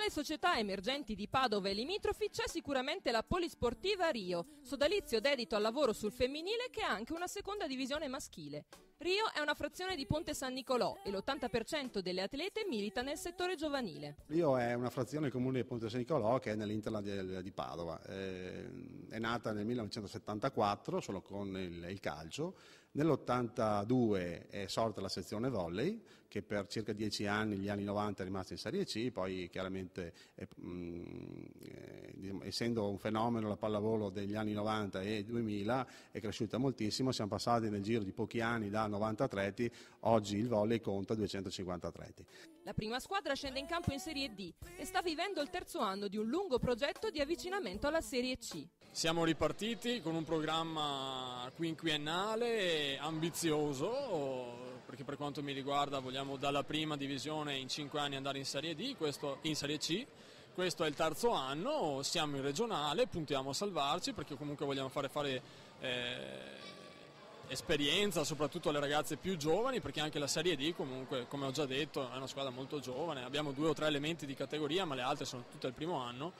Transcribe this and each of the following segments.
le società emergenti di Padova e limitrofi c'è sicuramente la Polisportiva Rio, sodalizio dedito al lavoro sul femminile che ha anche una seconda divisione maschile. Rio è una frazione di Ponte San Nicolò e l'80% delle atlete milita nel settore giovanile. Rio è una frazione del comune di Ponte San Nicolò che è nell'Interland di Padova. È nata nel 1974 solo con il calcio. Nell'82 è sorta la sezione volley che per circa 10 anni, gli anni 90, è rimasta in Serie C, poi chiaramente essendo un fenomeno la pallavolo degli anni 90 e 2000 è cresciuta moltissimo, siamo passati nel giro di pochi anni da 90 atleti, oggi il volley conta 250 atleti. La prima squadra scende in campo in Serie D e sta vivendo il terzo anno di un lungo progetto di avvicinamento alla Serie C. Siamo ripartiti con un programma quinquennale ambizioso, perché per quanto mi riguarda vogliamo dalla prima divisione in 5 anni andare in Serie D, in Serie C. Questo è il terzo anno, siamo in regionale, puntiamo a salvarci perché comunque vogliamo fare esperienza soprattutto alle ragazze più giovani, perché anche la Serie D comunque, come ho già detto, è una squadra molto giovane, abbiamo 2 o 3 elementi di categoria ma le altre sono tutte al primo anno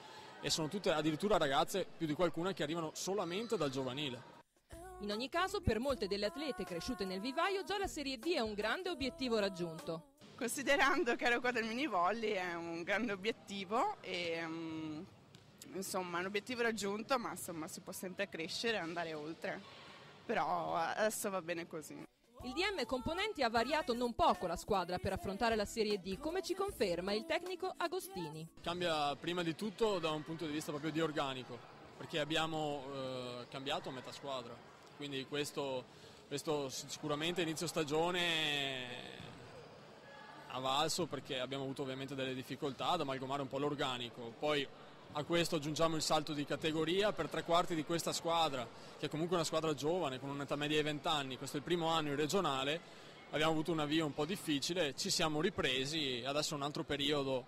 e sono tutte addirittura ragazze, più di qualcuna, che arrivano solamente dal giovanile. In ogni caso, per molte delle atlete cresciute nel vivaio, già la Serie D è un grande obiettivo raggiunto. Considerando che ero qua del mini volley è un grande obiettivo e insomma è un obiettivo raggiunto, ma insomma si può sempre crescere e andare oltre, però adesso va bene così. Il DM Componenti ha variato non poco la squadra per affrontare la Serie D, come ci conferma il tecnico Agostini. Cambia prima di tutto da un punto di vista proprio di organico, perché abbiamo cambiato metà squadra, quindi questo sicuramente inizio stagione ha valso perché abbiamo avuto ovviamente delle difficoltà ad amalgamare un po' l'organico, poi a questo aggiungiamo il salto di categoria per 3/4 di questa squadra, che è comunque una squadra giovane con un'età media di 20 anni, questo è il primo anno in regionale, abbiamo avuto un avvio un po' difficile, ci siamo ripresi, adesso è un altro periodo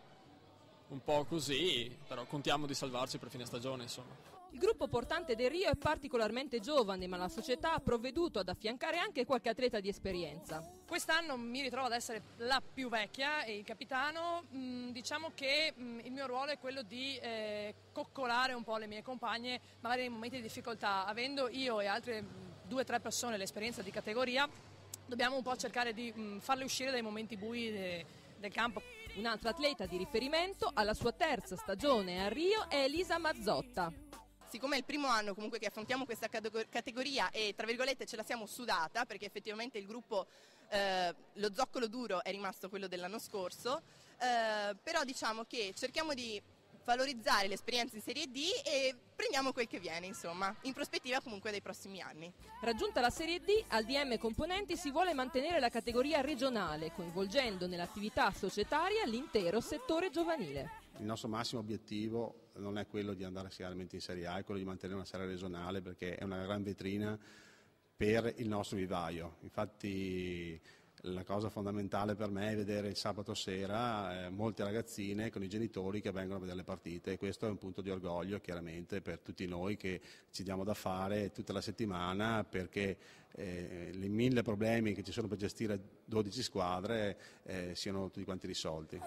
un po' così, però contiamo di salvarci per fine stagione, insomma. Il gruppo portante del Rio è particolarmente giovane, ma la società ha provveduto ad affiancare anche qualche atleta di esperienza. Quest'anno mi ritrovo ad essere la più vecchia e il capitano, diciamo che il mio ruolo è quello di coccolare un po' le mie compagne, magari nei momenti di difficoltà. Avendo io e altre 2 o 3 persone l'esperienza di categoria, dobbiamo un po' cercare di farle uscire dai momenti bui del campo. Un'altra atleta di riferimento alla sua terza stagione a Rio è Elisa Mazzotta. Siccome è il primo anno comunque che affrontiamo questa categoria e tra virgolette ce la siamo sudata, perché effettivamente il gruppo, lo zoccolo duro è rimasto quello dell'anno scorso, però diciamo che cerchiamo di valorizzare l'esperienza in Serie D e prendiamo quel che viene, insomma, in prospettiva comunque dei prossimi anni. Raggiunta la Serie D, al DM Componenti si vuole mantenere la categoria regionale, coinvolgendo nell'attività societaria l'intero settore giovanile. Il nostro massimo obiettivo non è quello di andare chiaramente in Serie A, è quello di mantenere una serie regionale perché è una gran vetrina per il nostro vivaio. Infatti la cosa fondamentale per me è vedere il sabato sera molte ragazzine con i genitori che vengono a vedere le partite e questo è un punto di orgoglio chiaramente per tutti noi che ci diamo da fare tutta la settimana perché i 1000 problemi che ci sono per gestire 12 squadre siano tutti quanti risolti.